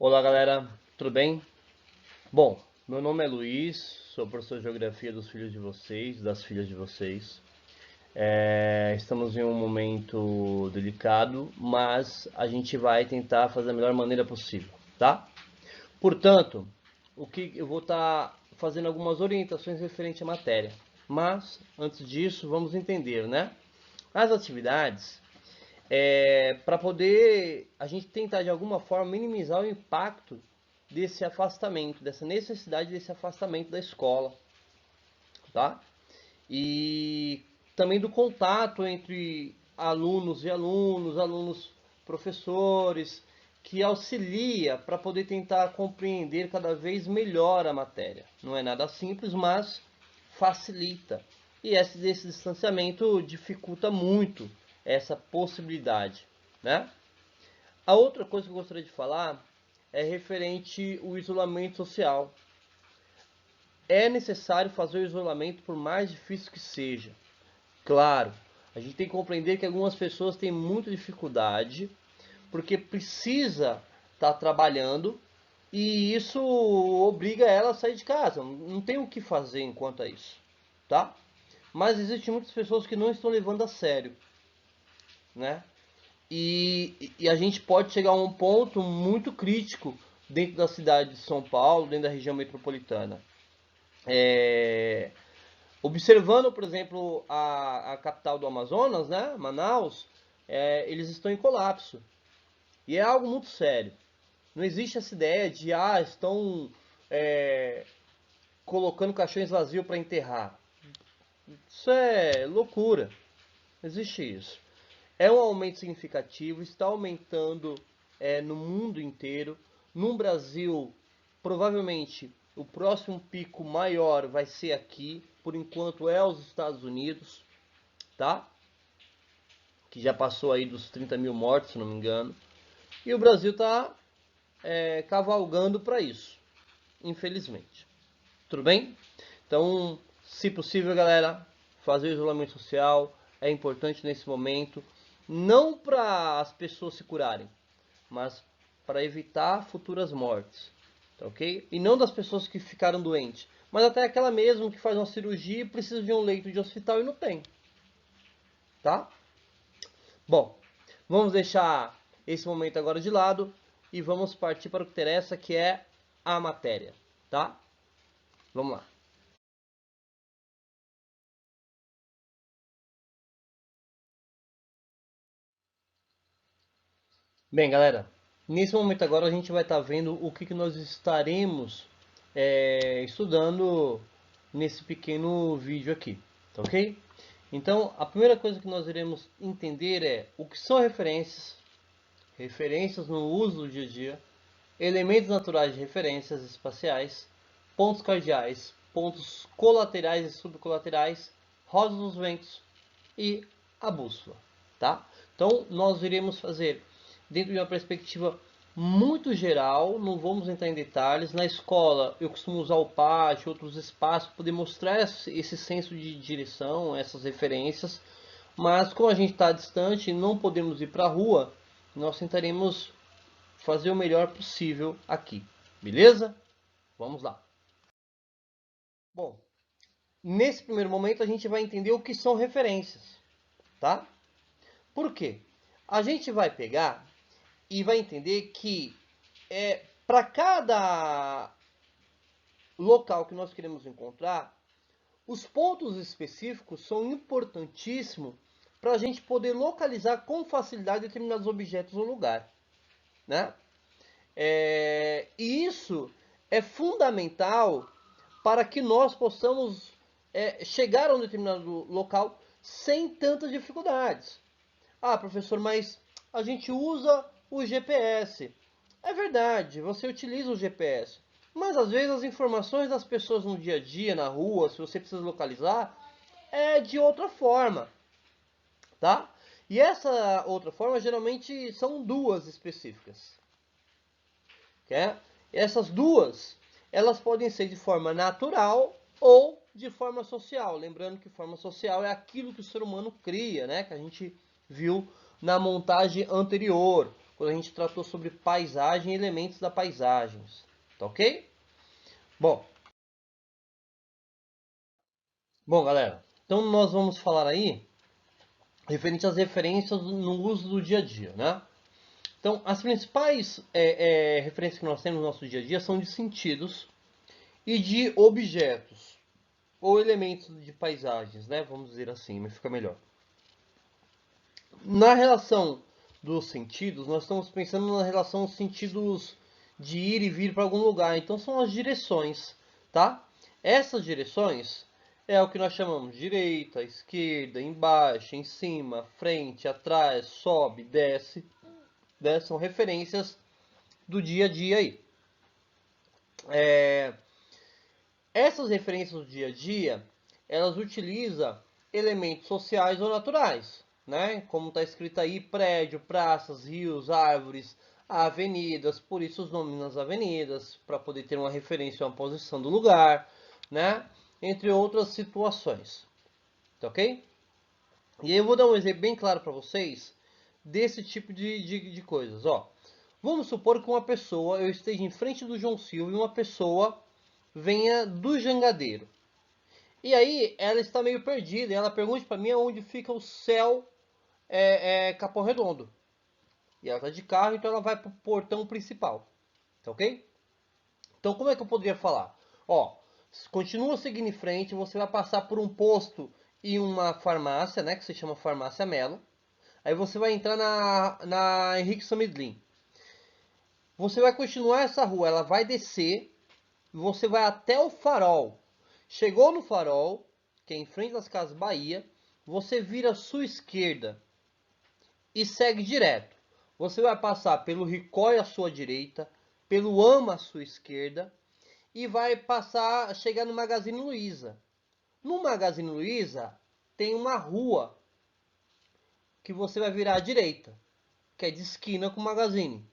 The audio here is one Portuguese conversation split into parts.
Olá galera, tudo bem? Bom, meu nome é Luiz, sou professor de Geografia dos filhos de vocês, das filhas de vocês. Estamos em um momento delicado, mas a gente vai tentar fazer da melhor maneira possível, tá? Portanto, o que eu vou estar fazendo algumas orientações referente à matéria. Mas, antes disso, vamos entender, né? As atividades para poder a gente tentar de alguma forma minimizar o impacto desse afastamento, dessa necessidade desse afastamento da escola, tá? E também do contato entre alunos e alunos, alunos professores, que auxilia para poder tentar compreender cada vez melhor a matéria. Não é nada simples, mas facilita. E esse distanciamento dificulta muito essa possibilidade, né? A outra coisa que eu gostaria de falar é referente ao isolamento social. É necessário fazer o isolamento por mais difícil que seja. Claro, a gente tem que compreender que algumas pessoas têm muita dificuldade porque precisa estar trabalhando e isso obriga ela a sair de casa. Não tem o que fazer enquanto a isso, tá? Mas existem muitas pessoas que não estão levando a sério, né? E a gente pode chegar a um ponto muito crítico dentro da cidade de São Paulo, dentro da região metropolitana. Observando, por exemplo, a capital do Amazonas, né, Manaus, eles estão em colapso. E é algo muito sério. Não existe essa ideia de, estão é, colocando caixões vazios para enterrar. Isso é loucura. Não existe isso. É um aumento significativo, está aumentando no mundo inteiro. No Brasil, provavelmente o próximo pico maior vai ser aqui. Por enquanto é os Estados Unidos, tá? Que já passou aí dos 30 mil mortos, se não me engano. E o Brasil está cavalgando para isso, infelizmente. Tudo bem? Então, se possível, galera, fazer o isolamento social é importante nesse momento, não para as pessoas se curarem, mas para evitar futuras mortes, tá ok? E não das pessoas que ficaram doentes, mas até aquela mesmo que faz uma cirurgia e precisa de um leito de hospital e não tem, tá? Bom, vamos deixar esse momento agora de lado e vamos partir para o que interessa, que é a matéria, tá? Vamos lá. Bem, galera, nesse momento agora a gente vai estar vendo o que nós estaremos estudando nesse pequeno vídeo aqui, tá ok? Então, a primeira coisa que nós iremos entender é o que são referências, referências no uso do dia a dia, elementos naturais de referências espaciais, pontos cardeais, pontos colaterais e subcolaterais, rodas dos ventos e a bússola, tá? Então, nós iremos fazer dentro de uma perspectiva muito geral, não vamos entrar em detalhes. Na escola, eu costumo usar o pátio, outros espaços, para poder mostrar esse senso de direção, essas referências. Mas, como a gente está distante e não podemos ir para a rua, nós tentaremos fazer o melhor possível aqui. Beleza? Vamos lá. Bom, nesse primeiro momento a gente vai entender o que são referências, tá? Por quê? A gente vai pegar e vai entender que para cada local que nós queremos encontrar, os pontos específicos são importantíssimos para a gente poder localizar com facilidade determinados objetos no lugar, né? E isso é fundamental para que nós possamos chegar a um determinado local sem tantas dificuldades. Ah, professor, mas a gente usa o GPS. É verdade, você utiliza o GPS. Mas às vezes as informações das pessoas no dia a dia, na rua, se você precisa localizar, é de outra forma, tá? E essa outra forma geralmente são duas específicas. Okay? Essas duas, elas podem ser de forma natural ou de forma social. Lembrando que forma social é aquilo que o ser humano cria, né? Que a gente viu na montagem anterior, quando a gente tratou sobre paisagem e elementos da paisagem. Tá ok? Bom, galera, então nós vamos falar aí referente às referências no uso do dia a dia, né? Então, as principais referências que nós temos no nosso dia a dia são de sentidos e de objetos ou elementos de paisagens, né? Vamos dizer assim, mas fica melhor. Na relação dos sentidos, nós estamos pensando na relação dos sentidos de ir e vir para algum lugar. Então, são as direções, tá? Essas direções é o que nós chamamos de direita, esquerda, embaixo, em cima, frente, atrás, sobe, desce. Né? São referências do dia a dia aí. Essas referências do dia a dia, elas utilizam elementos sociais ou naturais, né? Como está escrito aí, prédio, praças, rios, árvores, avenidas, por isso os nomes nas avenidas, para poder ter uma referência a uma posição do lugar, né? Entre outras situações, tá ok? E aí eu vou dar um exemplo bem claro para vocês desse tipo de coisas, ó. Vamos supor que uma pessoa, eu esteja em frente do João Silva e uma pessoa venha do Jangadeiro. E aí ela está meio perdida e ela pergunta para mim onde fica o céu Capão Redondo. E ela está de carro, então ela vai para o portão principal. Tá ok? Então como é que eu poderia falar? Ó, continua seguindo em frente, você vai passar por um posto e uma farmácia, né? Que se chama Farmácia Melo. Aí você vai entrar na Henrique Samedlin. Você vai continuar essa rua, ela vai descer, você vai até o farol. Chegou no farol, que é em frente das Casas Bahia, você vira à sua esquerda e segue direto. Você vai passar pelo Ricói à sua direita, pelo AMA à sua esquerda e vai passar, chegar no Magazine Luiza. No Magazine Luiza tem uma rua que você vai virar à direita, que é de esquina com o Magazine.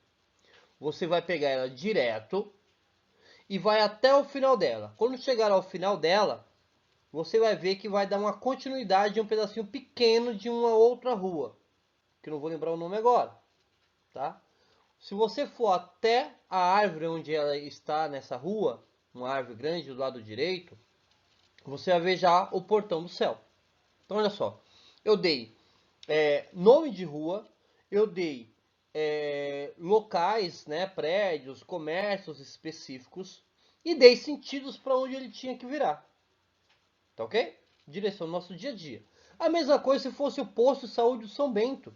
Você vai pegar ela direto e vai até o final dela. Quando chegar ao final dela, você vai ver que vai dar uma continuidade de um pedacinho pequeno de uma outra rua, que eu não vou lembrar o nome agora, tá? Se você for até a árvore onde ela está nessa rua, uma árvore grande do lado direito, você vai ver já o portão do céu. Então olha só, eu dei nome de rua, eu dei locais, né, prédios, comércios específicos e dei sentidos para onde ele tinha que virar. Tá ok? Direção do nosso dia a dia. A mesma coisa se fosse o posto de saúde do São Bento.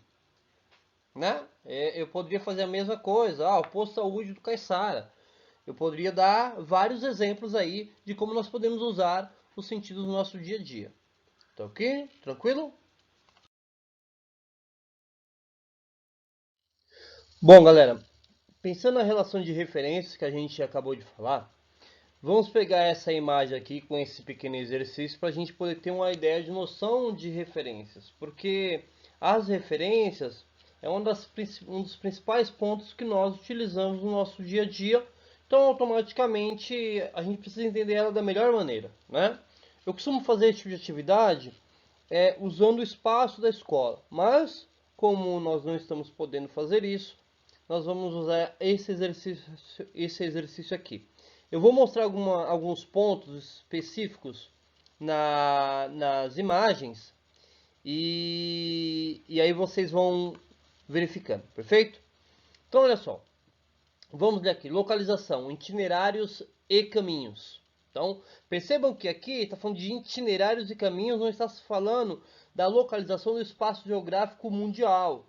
Né? Eu poderia fazer a mesma coisa. O posto de saúde do Caiçara. Eu poderia dar vários exemplos aí de como nós podemos usar os sentidos no nosso dia a dia. Tá ok? Tranquilo? Bom, galera, pensando na relação de referências que a gente acabou de falar, vamos pegar essa imagem aqui com esse pequeno exercício para a gente poder ter uma ideia de noção de referências. Porque as referências é um dos principais pontos que nós utilizamos no nosso dia a dia. Então, automaticamente, a gente precisa entender ela da melhor maneira, né? Eu costumo fazer esse tipo de atividade usando o espaço da escola. Mas, como nós não estamos podendo fazer isso, nós vamos usar esse exercício aqui. Eu vou mostrar alguns pontos específicos nas imagens e aí vocês vão verificando, perfeito? Então, olha só, vamos ler aqui, localização, itinerários e caminhos. Então, percebam que aqui está falando de itinerários e caminhos, não está se falando da localização do espaço geográfico mundial,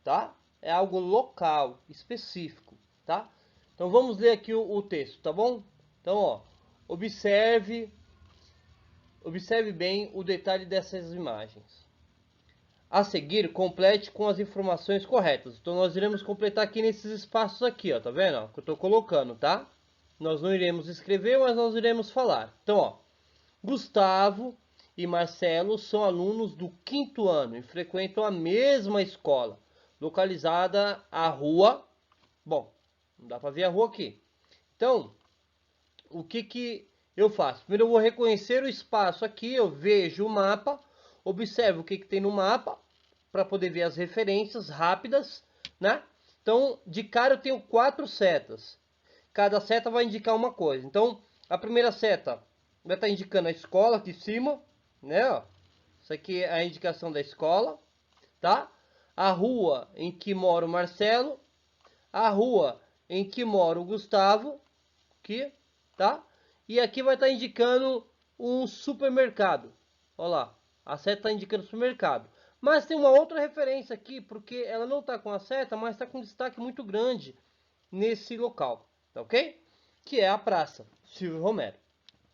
tá? É algo local, específico, tá? Então, vamos ler aqui o texto, tá bom? Então, ó, observe bem o detalhe dessas imagens. A seguir, complete com as informações corretas. Então, nós iremos completar aqui nesses espaços aqui, ó, tá vendo? Ó, que eu estou colocando, tá? Nós não iremos escrever, mas nós iremos falar. Então, ó, Gustavo e Marcelo são alunos do 5º ano e frequentam a mesma escola, localizada a rua... Bom, não dá para ver a rua aqui. Então, o que eu faço? Primeiro eu vou reconhecer o espaço aqui, eu vejo o mapa, observo o que tem no mapa, para poder ver as referências rápidas, né? Então, de cara eu tenho 4 setas. Cada seta vai indicar uma coisa. Então, a primeira seta vai estar indicando a escola aqui em cima, né? Ó. Isso aqui é a indicação da escola, tá? A rua em que mora o Marcelo, a rua em que mora o Gustavo, aqui, tá? E aqui vai estar indicando um supermercado. Olha lá, a seta está indicando supermercado. Mas tem uma outra referência aqui, porque ela não está com a seta, mas está com um destaque muito grande nesse local, tá ok? Que é a Praça Silvio Romero.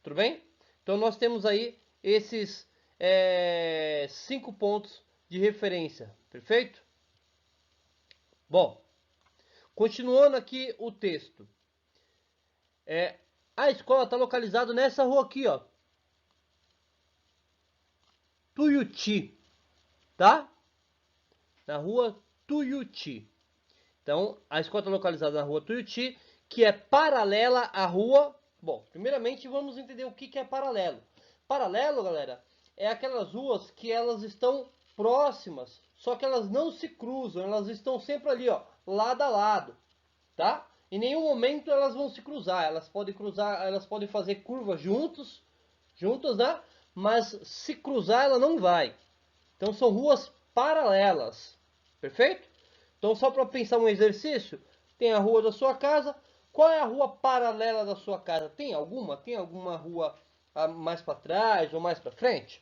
Tudo bem? Então nós temos aí esses 5 pontos de referência, perfeito? Bom, continuando aqui o texto. A escola está localizada nessa rua aqui, ó. Tuiuti, tá? Na rua Tuiuti. Então, a escola está localizada na rua Tuiuti, que é paralela à rua... Bom, primeiramente vamos entender o que é paralelo. Paralelo, galera, é aquelas ruas que elas estão próximas, só que elas não se cruzam, elas estão sempre ali, ó, lado a lado, tá? Em nenhum momento elas vão se cruzar, elas podem fazer curvas juntas, né? Mas se cruzar ela não vai. Então são ruas paralelas, perfeito? Então só para pensar um exercício, tem a rua da sua casa. Qual é a rua paralela da sua casa? Tem alguma? Tem alguma rua mais para trás ou mais para frente?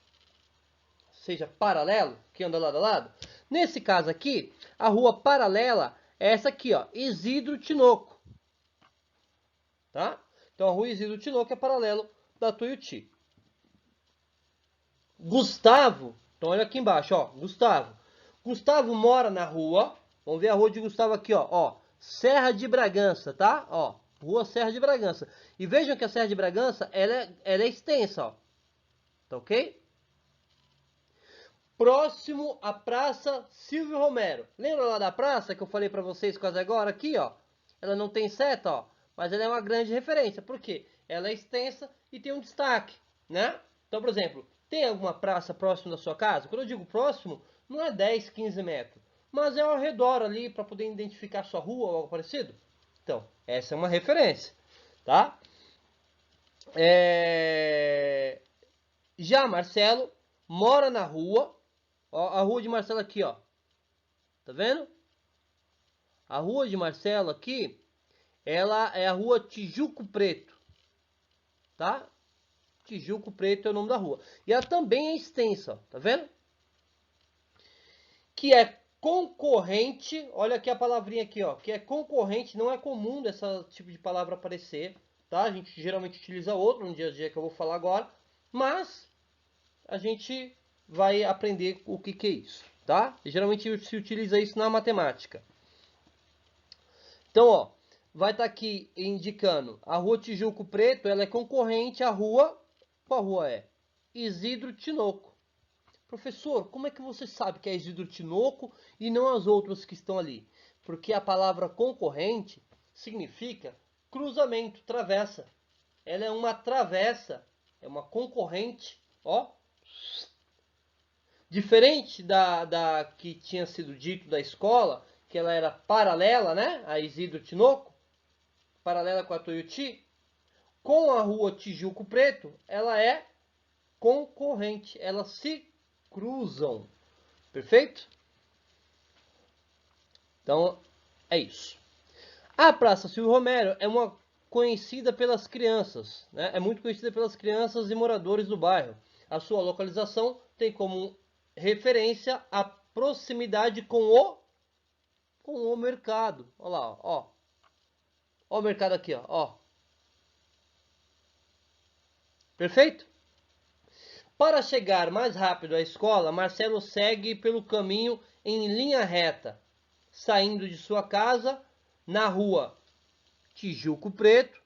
Seja paralelo, que anda lado a lado? Nesse caso aqui, a rua paralela é essa aqui, ó, Isidro Tinoco. Tá? Então a rua Isidro Tinoco é paralelo da Tuiuti. Gustavo, então olha aqui embaixo, ó, Gustavo. Gustavo mora na rua, vamos ver a rua de Gustavo aqui, ó, Serra de Bragança, tá? Ó, rua Serra de Bragança. E vejam que a Serra de Bragança, ela é extensa, ó. Tá ok? Próximo à Praça Silvio Romero. Lembra lá da praça que eu falei para vocês quase agora aqui, ó? Ela não tem seta, ó, mas ela é uma grande referência. Por quê? Ela é extensa e tem um destaque, né? Então, por exemplo, tem alguma praça próximo da sua casa? Quando eu digo próximo, não é 10, 15 metros, mas é ao redor ali para poder identificar sua rua ou algo parecido. Então, essa é uma referência, tá? Já Marcelo mora na rua. Ó, a rua de Marcelo aqui, ó. Tá vendo? A rua de Marcelo aqui, ela é a rua Tijuco Preto. Tá? Tijuco Preto é o nome da rua. E ela também é extensa, ó, tá vendo? Que é concorrente, olha aqui a palavrinha aqui, ó, que é concorrente, não é comum esse tipo de palavra aparecer, tá? A gente geralmente utiliza outro no dia a dia que eu vou falar agora, mas a gente vai aprender o que é isso, tá? E geralmente se utiliza isso na matemática. Então, ó, vai estar aqui indicando a rua Tijuco Preto, ela é concorrente à rua, qual rua é? Isidro Tinoco. Professor, como é que você sabe que é Isidro Tinoco e não as outras que estão ali? Porque a palavra concorrente significa cruzamento, travessa. Ela é uma travessa, é uma concorrente, ó. Diferente da que tinha sido dito da escola, que ela era paralela, né? A Isidro Tinoco, paralela com a Tuiuti, com a rua Tijuco Preto, ela é concorrente, elas se cruzam. Perfeito? Então, é isso. A Praça Silvio Romero é uma conhecida pelas crianças, né? É muito conhecida pelas crianças e moradores do bairro. A sua localização tem como referência a proximidade com o mercado. Olha lá, ó. Ó o mercado aqui, ó. Perfeito? Para chegar mais rápido à escola, Marcelo segue pelo caminho em linha reta, saindo de sua casa na rua Tijuco Preto,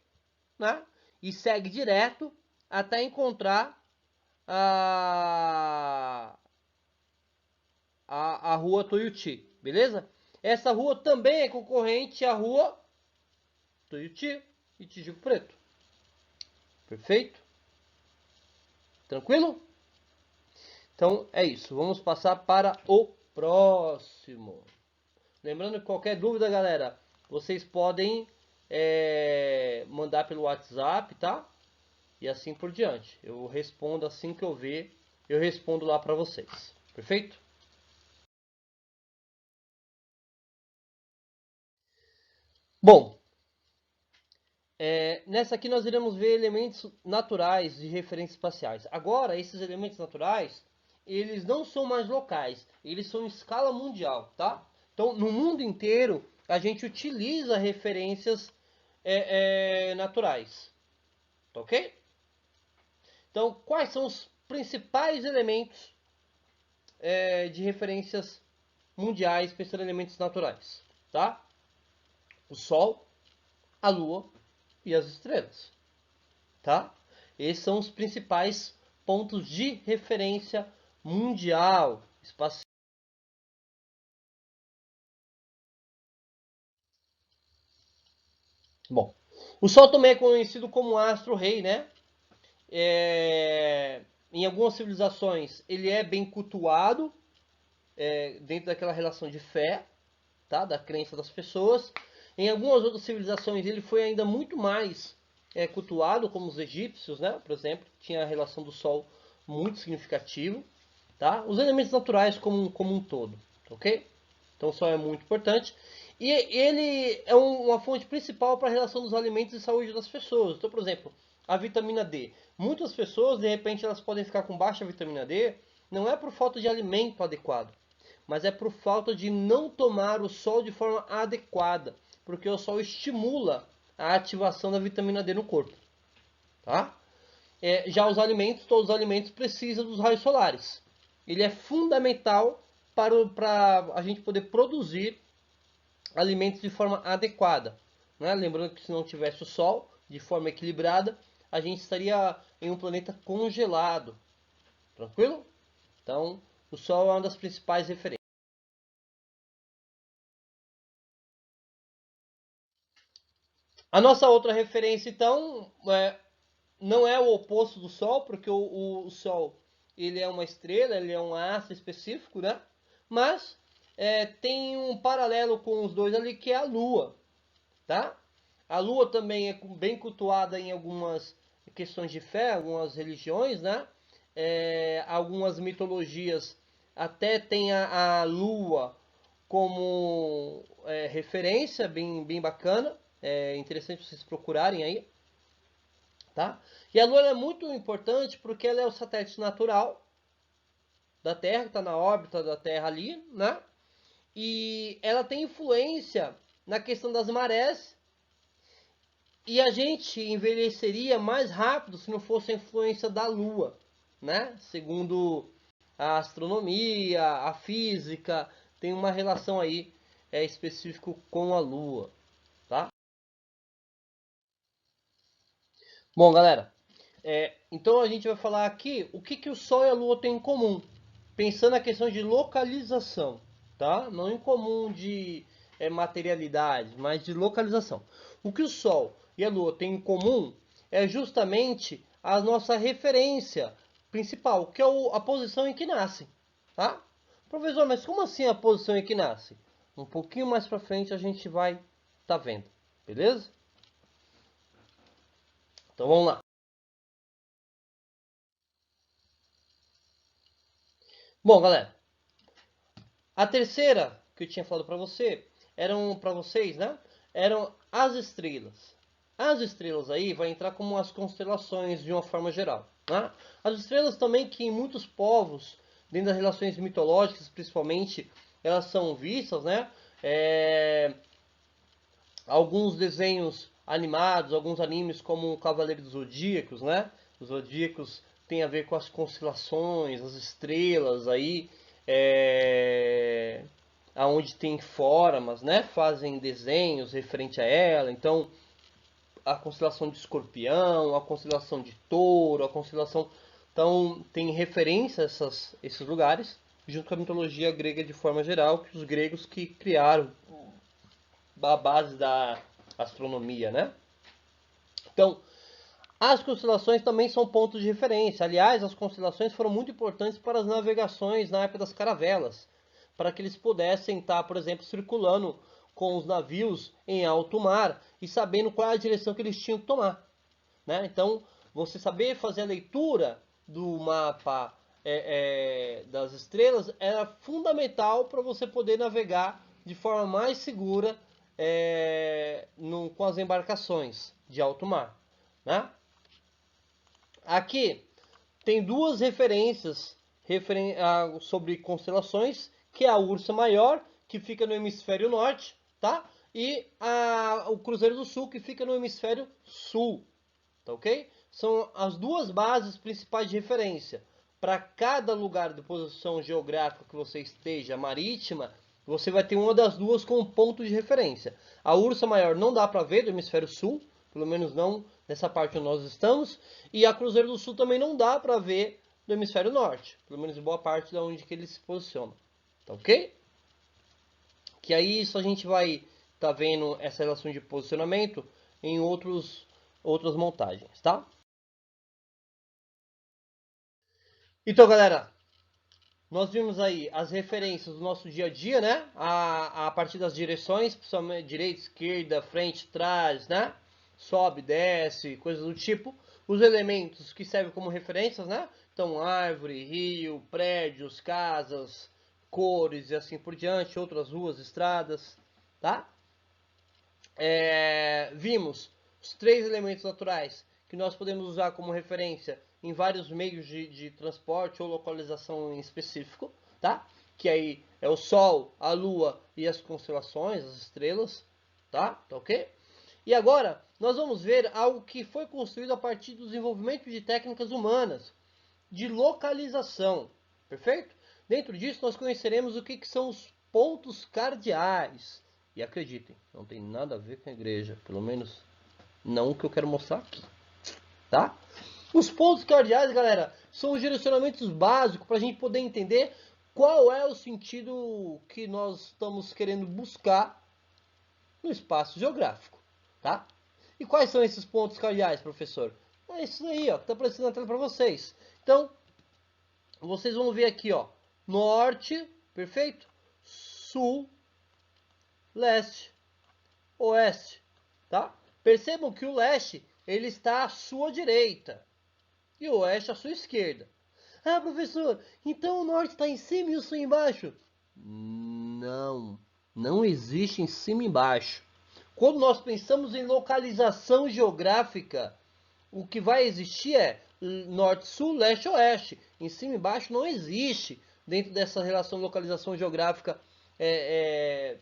né? E segue direto até encontrar a rua Tuiuti, beleza? Essa rua também é concorrente à rua Tuiuti e Tijuco Preto. Perfeito? Tranquilo? Então é isso. Vamos passar para o próximo. Lembrando que qualquer dúvida, galera, vocês podem mandar pelo WhatsApp, tá? E assim por diante. Eu respondo assim que eu ver, eu respondo lá para vocês. Perfeito? Bom, nessa aqui nós iremos ver elementos naturais de referências espaciais. Agora, esses elementos naturais, eles não são mais locais, eles são em escala mundial, tá? Então, no mundo inteiro, a gente utiliza referências naturais, tá ok? Então, quais são os principais elementos de referências mundiais para esses elementos naturais, tá? O Sol, a Lua e as estrelas, tá? Esses são os principais pontos de referência mundial espacial. Bom, o Sol também é conhecido como astro-rei, né? Em algumas civilizações ele é bem cultuado dentro daquela relação de fé, tá? Da crença das pessoas. Em algumas outras civilizações ele foi ainda muito mais cultuado, como os egípcios, né? Por exemplo, tinha a relação do Sol muito significativo, tá? Os elementos naturais como um todo, ok? Então o Sol é muito importante. E ele é uma fonte principal para a relação dos alimentos e saúde das pessoas. Então, por exemplo, a vitamina D. Muitas pessoas, de repente, elas podem ficar com baixa vitamina D, não é por falta de alimento adequado, mas é por falta de não tomar o sol de forma adequada, porque o sol estimula a ativação da vitamina D no corpo, tá? Já os alimentos, todos os alimentos precisam dos raios solares. Ele é fundamental para a gente poder produzir alimentos de forma adequada, né? Lembrando que se não tivesse o sol de forma equilibrada, a gente estaria em um planeta congelado, tranquilo? Então, o sol é uma das principais referências. A nossa outra referência, então, não é o oposto do Sol, porque o Sol ele é uma estrela, ele é um astro específico, né? Mas tem um paralelo com os dois ali, que é a Lua, tá? A Lua também é bem cultuada em algumas questões de fé, algumas religiões, né? Algumas mitologias até tem a Lua como referência, bem bacana. É interessante vocês procurarem aí, tá? E a Lua é muito importante porque ela é o satélite natural da Terra, que está na órbita da Terra ali, né? E ela tem influência na questão das marés. E a gente envelheceria mais rápido se não fosse a influência da Lua, né? Segundo a astronomia, a física, tem uma relação aí específica com a Lua, tá? Bom, galera, então a gente vai falar aqui o que o Sol e a Lua têm em comum, pensando na questão de localização, tá? Não em comum de materialidade, mas de localização. O que o Sol e a Lua têm em comum é justamente a nossa referência principal, que é a posição em que nascem, tá? Professor, mas como assim a posição em que nasce? Um pouquinho mais para frente a gente vai tá vendo, beleza? Então vamos lá. Bom, galera, a terceira que eu tinha falado para vocês, né? Eram as estrelas. As estrelas aí vai entrar como as constelações de uma forma geral, né? As estrelas também que em muitos povos, dentro das relações mitológicas, principalmente, elas são vistas, né? Alguns desenhos animados, alguns animes como o Cavaleiro dos Zodíacos, né? Os Zodíacos tem a ver com as constelações, as estrelas aí, aonde tem formas, né? Fazem desenhos referente a ela. Então, a constelação de Escorpião, a constelação de Touro, a constelação, então tem referência a esses lugares, junto com a mitologia grega de forma geral, que os gregos que criaram a base da astronomia, né? Então, as constelações também são pontos de referência. Aliás, as constelações foram muito importantes para as navegações na época das caravelas. para que eles pudessem estar, por exemplo, circulando com os navios em alto mar e sabendo qual é a direção que eles tinham que tomar, né? Então, você saber fazer a leitura do mapa das estrelas era fundamental para você poder navegar de forma mais segura com as embarcações de alto mar, né? Aqui tem duas referências sobre constelações, que é a Ursa Maior, que fica no hemisfério norte, tá? E o Cruzeiro do Sul, que fica no hemisfério sul, tá ok? São as duas bases principais de referência. Para cada lugar de posição geográfica que você esteja marítima, você vai ter uma das duas como ponto de referência. A Ursa Maior não dá para ver do hemisfério sul, pelo menos não nessa parte onde nós estamos, e a Cruzeiro do Sul também não dá para ver do hemisfério norte, pelo menos em boa parte de onde que ele se posiciona, tá ok? Que aí isso a gente vai estar vendo essa relação de posicionamento em outras montagens, tá? Então, galera, nós vimos aí as referências do nosso dia a dia, né? A partir das direções, principalmente direita, esquerda, frente, trás, né? Sobe, desce, coisas do tipo. Os elementos que servem como referências, né? Então, árvore, rio, prédios, casas, cores e assim por diante, outras ruas, estradas, tá? Vimos os três elementos naturais que nós podemos usar como referência em vários meios de transporte ou localização em específico, tá? Que aí é o Sol, a Lua e as constelações, as estrelas, tá? Tá ok? E agora nós vamos ver algo que foi construído a partir do desenvolvimento de técnicas humanas de localização, perfeito? Dentro disso nós conheceremos o que são os pontos cardeais. E acreditem, não tem nada a ver com a igreja, pelo menos não o que eu quero mostrar aqui, tá? Os pontos cardeais, galera, são os direcionamentos básicos para a gente poder entender qual é o sentido que nós estamos querendo buscar no espaço geográfico, tá? E quais são esses pontos cardeais, professor? É isso aí, ó, que está aparecendo na tela para vocês. Então, vocês vão ver aqui, ó, norte, perfeito? Sul, leste, oeste, tá? Percebam que o leste, ele está à sua direita e o oeste à sua esquerda. Ah, professor, então o norte está em cima e o sul embaixo? Não, não existe em cima e embaixo. Quando nós pensamos em localização geográfica, o que vai existir é norte, sul, leste, oeste. Em cima e embaixo não existe dentro dessa relação de localização geográfica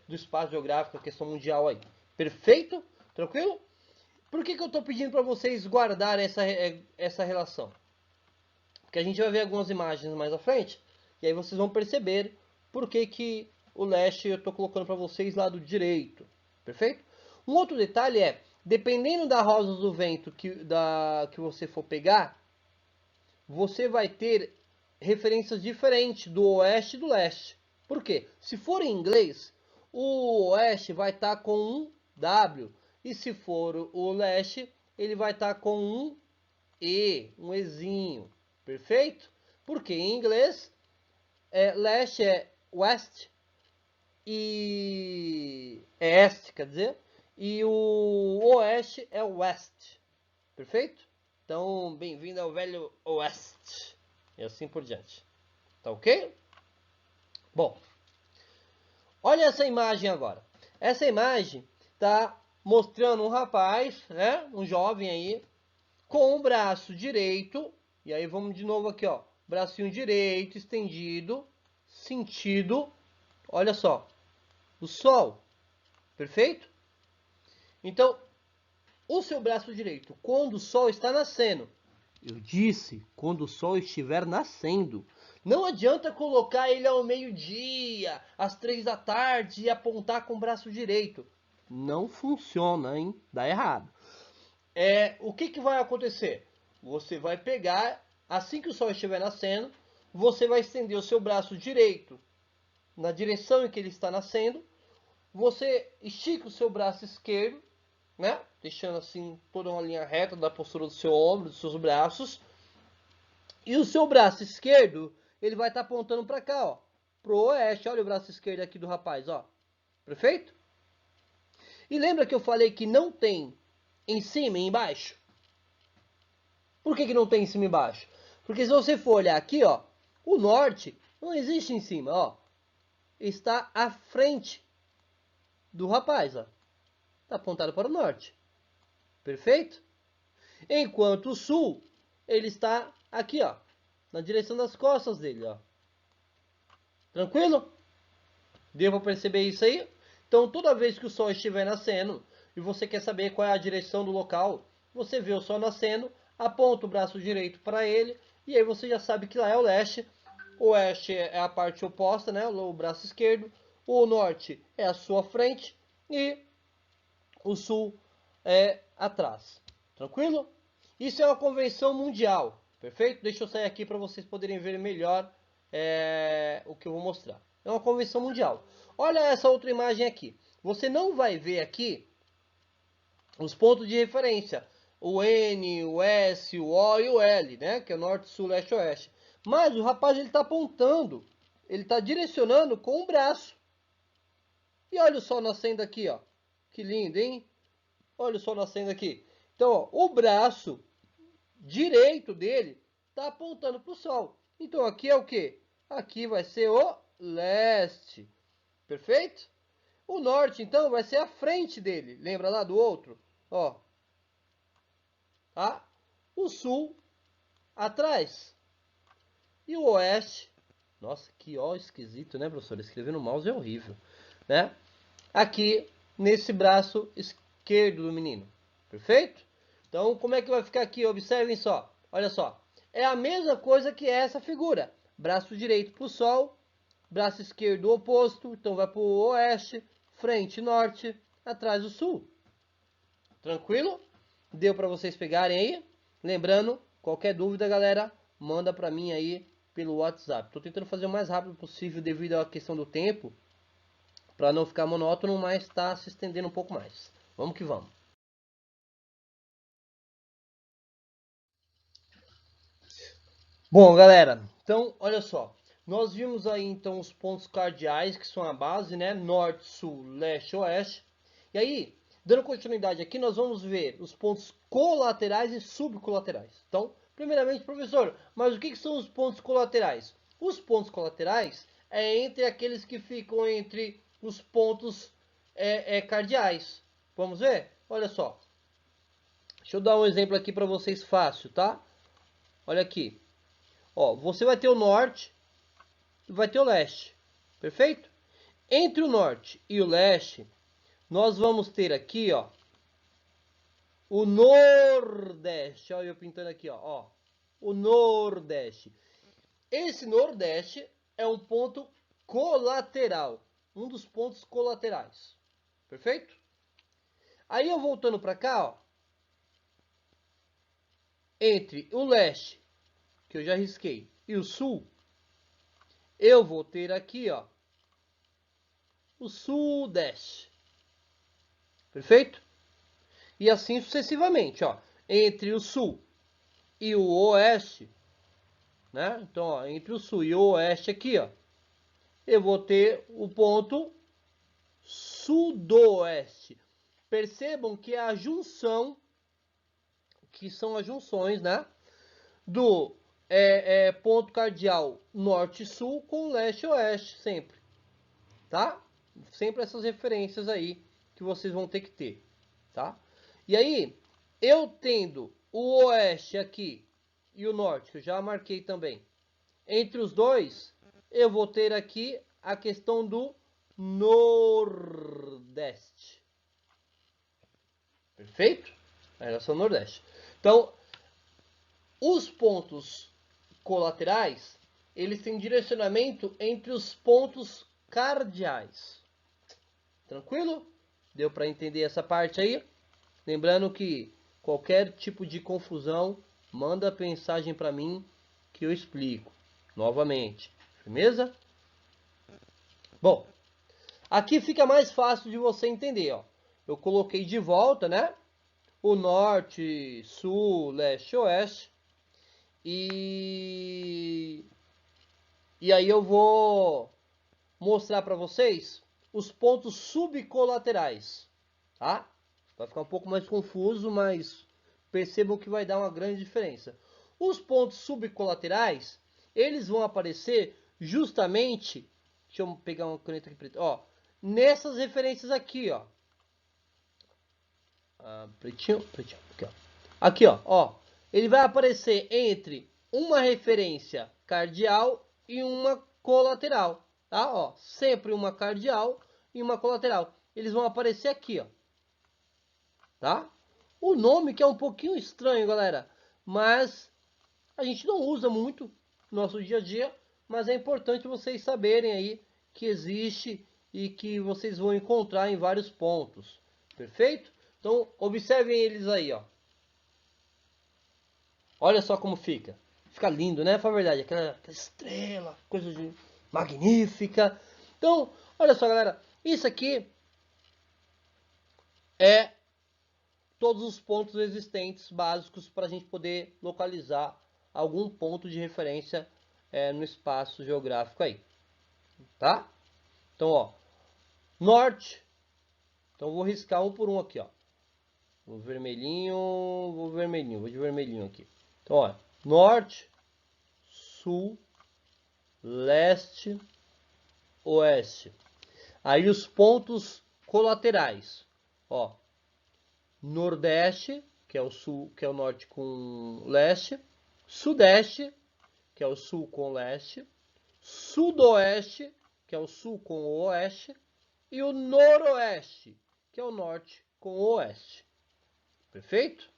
do espaço geográfico, a questão mundial aí. Perfeito? Tranquilo? Por que eu estou pedindo para vocês guardar essa relação? Porque a gente vai ver algumas imagens mais à frente, e aí vocês vão perceber por que o leste eu estou colocando para vocês lado direito. Perfeito? Um outro detalhe é, dependendo da rosa do vento que você for pegar, você vai ter referências diferentes do oeste e do leste. Por quê? Se for em inglês, o oeste vai estar com um W. E se for o leste, ele vai estar com um E, um Ezinho. Perfeito? Porque em inglês, leste é west e é este, quer dizer, e o oeste é west. Perfeito? Então, bem-vindo ao velho oeste. E assim por diante. Tá ok? Bom, olha essa imagem agora. Essa imagem está mostrando um rapaz, né, um jovem aí, com o braço direito, e aí vamos de novo aqui, ó, bracinho direito estendido, sentido, olha só, o sol, perfeito? Então, o seu braço direito, quando o sol está nascendo, eu disse, quando o sol estiver nascendo, não adianta colocar ele ao meio-dia, às 3 da tarde e apontar com o braço direito. Não funciona, hein? Dá errado. O que vai acontecer? Você vai pegar, assim que o sol estiver nascendo, você vai estender o seu braço direito na direção em que ele está nascendo, você estica o seu braço esquerdo, né? Deixando assim toda uma linha reta da postura do seu ombro, dos seus braços, e o seu braço esquerdo, ele vai estar apontando para cá, ó. pro oeste. Olha o braço esquerdo aqui do rapaz, ó. Perfeito? E lembra que eu falei que não tem em cima e embaixo? Por que não tem em cima e embaixo? Porque se você for olhar aqui, ó, o norte não existe em cima, ó. Está à frente do rapaz, ó. Está apontado para o norte. Perfeito? Enquanto o sul, ele está aqui, ó, na direção das costas dele, ó. Tranquilo? Deu para perceber isso aí? Então, toda vez que o sol estiver nascendo e você quer saber qual é a direção do local, você vê o sol nascendo, aponta o braço direito para ele e aí você já sabe que lá é o leste. O oeste é a parte oposta, né? O braço esquerdo. O norte é a sua frente e o sul é atrás. Tranquilo? Isso é uma convenção mundial, perfeito? Deixa eu sair aqui para vocês poderem ver melhor o que eu vou mostrar. É uma convenção mundial. Olha essa outra imagem aqui. Você não vai ver aqui os pontos de referência. O N, o S, o O e o L, né? Que é norte, sul, leste, oeste. Mas o rapaz ele está apontando, ele está direcionando com o braço. E olha o sol nascendo aqui, ó. Que lindo, hein? Olha o sol nascendo aqui. Então, ó, o braço direito dele está apontando para o sol. Então, aqui é o que? Aqui vai ser o leste. Perfeito? O norte, então, vai ser a frente dele. Lembra lá do outro? Ó. Tá? O sul, atrás. E o oeste. Nossa, que ó esquisito, né, professor? Escrever no mouse é horrível. Né? Aqui, nesse braço esquerdo do menino. Perfeito? Então, como é que vai ficar aqui? Observem só. Olha só. É a mesma coisa que essa figura. Braço direito para o sol, braço esquerdo oposto, então vai para o oeste, frente norte, atrás o sul. Tranquilo? Deu para vocês pegarem aí? Lembrando, qualquer dúvida, galera, manda para mim aí pelo WhatsApp. Estou tentando fazer o mais rápido possível devido à questão do tempo, para não ficar monótono, mas está se estendendo um pouco mais. Vamos que vamos. Bom, galera, então olha só. Nós vimos aí então os pontos cardeais, que são a base, né? Norte, sul, leste, oeste. E aí, dando continuidade aqui, nós vamos ver os pontos colaterais e subcolaterais. Então, primeiramente, professor, mas o que são os pontos colaterais? Os pontos colaterais é entre aqueles que ficam entre os pontos cardeais. Vamos ver? Olha só. Deixa eu dar um exemplo aqui para vocês fácil, tá? Olha aqui. Ó, você vai ter o norte e vai ter o leste. Perfeito? Entre o norte e o leste, nós vamos ter aqui, ó, o nordeste. Olha eu pintando aqui, ó, o nordeste. Esse nordeste é um ponto colateral, um dos pontos colaterais. Perfeito? Aí eu voltando para cá, ó, entre o leste, que eu já risquei, e o sul, eu vou ter aqui, ó, o sudeste. Perfeito? E assim sucessivamente, ó. Entre o sul e o oeste, né? Então, ó, entre o sul e o oeste aqui, ó, eu vou ter o ponto sudoeste. Percebam que é a junção, que são as junções, né? Do ponto cardeal norte-sul com leste-oeste, sempre. Tá? Sempre essas referências aí que vocês vão ter que ter, tá? E aí, eu tendo o oeste aqui e o norte, que eu já marquei também, entre os dois, eu vou ter aqui a questão do nordeste. Perfeito? A relação nordeste. Então, os pontos colaterais, eles têm direcionamento entre os pontos cardeais. Tranquilo? Deu para entender essa parte aí? Lembrando que qualquer tipo de confusão, manda mensagem para mim que eu explico novamente. Firmeza? Bom, aqui fica mais fácil de você entender, ó. Eu coloquei de volta, né? O norte, sul, leste, oeste. E aí eu vou mostrar para vocês os pontos subcolaterais, tá? Vai ficar um pouco mais confuso, mas percebam que vai dar uma grande diferença. Os pontos subcolaterais, eles vão aparecer justamente, deixa eu pegar uma caneta aqui preta, ó, nessas referências aqui, ó. Pretinho, aqui, ó. Aqui, ó, ele vai aparecer entre uma referência cardial e uma colateral, tá? Ó, sempre uma cardial e uma colateral. Eles vão aparecer aqui, ó, tá? O nome que é um pouquinho estranho, galera, mas a gente não usa muito no nosso dia a dia, mas é importante vocês saberem aí que existe e que vocês vão encontrar em vários pontos, perfeito? Então, observem eles aí, ó. Olha só como fica. Fica lindo, né? Fala a verdade, aquela estrela, coisa de magnífica. Então, olha só, galera. Isso aqui é todos os pontos existentes básicos para a gente poder localizar algum ponto de referência no espaço geográfico aí, tá? Então, ó, norte. Então, vou riscar um por um aqui, ó. Vou de vermelhinho aqui. Então, ó, norte, sul, leste, oeste. Aí os pontos colaterais, ó, nordeste, que é o sul, que é o norte com leste, sudeste, que é o sul com leste, sudoeste, que é o sul com o oeste, e o noroeste, que é o norte com o oeste. Perfeito?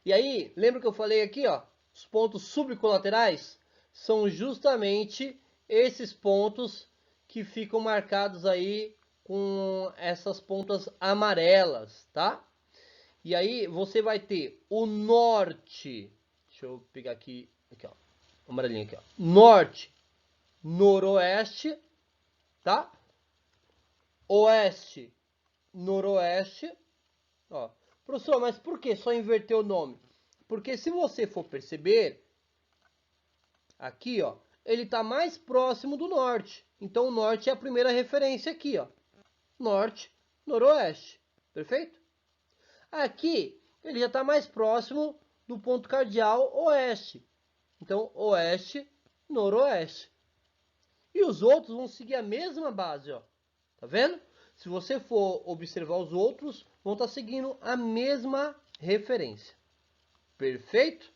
E aí, lembra que eu falei aqui, ó, os pontos subcolaterais são justamente esses pontos que ficam marcados aí com essas pontas amarelas, tá? E aí você vai ter o norte, deixa eu pegar aqui, ó, amarelinho aqui, ó, norte, noroeste, tá? Oeste, noroeste, ó. Professor, mas por que só inverter o nome? Porque se você for perceber, aqui, ó, ele está mais próximo do norte. Então, o norte é a primeira referência aqui, ó. Norte, noroeste. Perfeito? Aqui, ele já está mais próximo do ponto cardial oeste. Então, oeste, noroeste. E os outros vão seguir a mesma base, ó. Tá vendo? Se você for observar os outros, vão estar seguindo a mesma referência. Perfeito?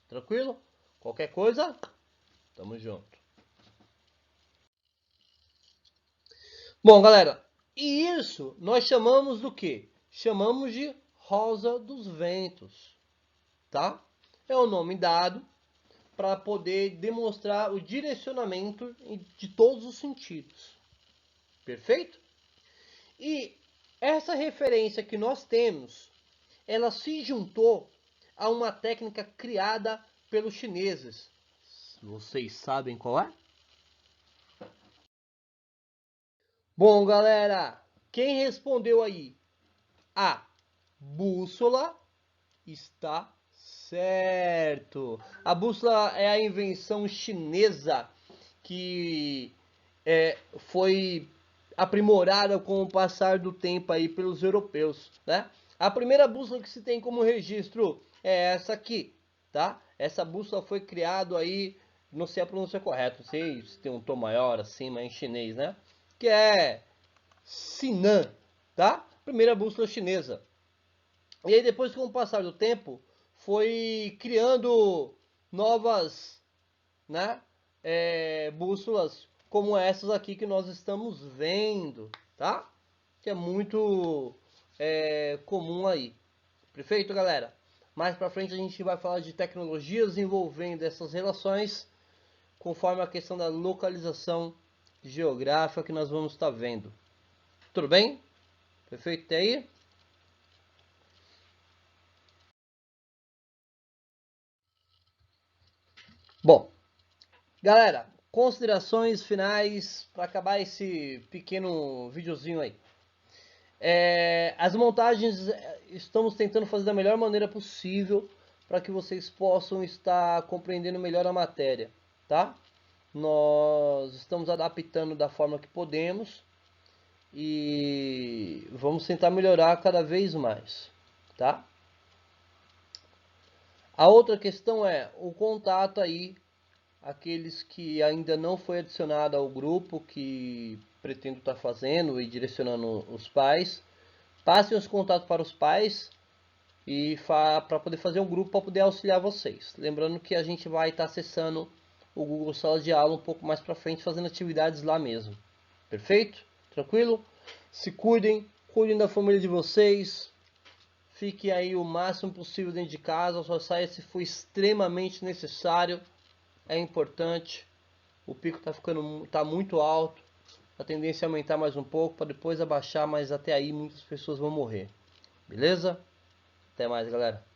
Tranquilo? Qualquer coisa, tamo junto. Bom, galera, e isso nós chamamos do quê? Chamamos de rosa dos ventos, tá? É o nome dado para poder demonstrar o direcionamento de todos os sentidos. Perfeito? E essa referência que nós temos, ela se juntou a uma técnica criada pelos chineses. Vocês sabem qual é? Bom, galera, quem respondeu aí a bússola está certo. A bússola é a invenção chinesa que foi aprimorada com o passar do tempo aí pelos europeus, né? A primeira bússola que se tem como registro é essa aqui, tá? Essa bússola foi criada aí, não sei a pronúncia correta, não sei se tem um tom maior assim, mas em chinês, né? Que é Sinan, tá? Primeira bússola chinesa. E aí depois, com o passar do tempo, foi criando novas, né, bússolas como essas aqui que nós estamos vendo, tá? Que é muito comum aí. Perfeito, galera? Mais pra frente a gente vai falar de tecnologias envolvendo essas relações, conforme a questão da localização geográfica que nós vamos estar vendo. Tudo bem? Perfeito até aí? Bom, galera, considerações finais para acabar esse pequeno videozinho aí. As montagens estamos tentando fazer da melhor maneira possível para que vocês possam estar compreendendo melhor a matéria, tá? Nós estamos adaptando da forma que podemos e vamos tentar melhorar cada vez mais, tá? A outra questão é o contato aí, aqueles que ainda não foi adicionado ao grupo, que pretendo estar fazendo e direcionando os pais, passem os contatos para os pais e para poder fazer um grupo para poder auxiliar vocês. Lembrando que a gente vai estar acessando o Google Sala de Aula um pouco mais para frente, fazendo atividades lá mesmo. Perfeito? Tranquilo? Se cuidem, cuidem da família de vocês. Fique aí o máximo possível dentro de casa, só saia se for extremamente necessário. É importante. O pico tá muito alto. A tendência é aumentar mais um pouco para depois abaixar, mas até aí muitas pessoas vão morrer. Beleza? Até mais, galera.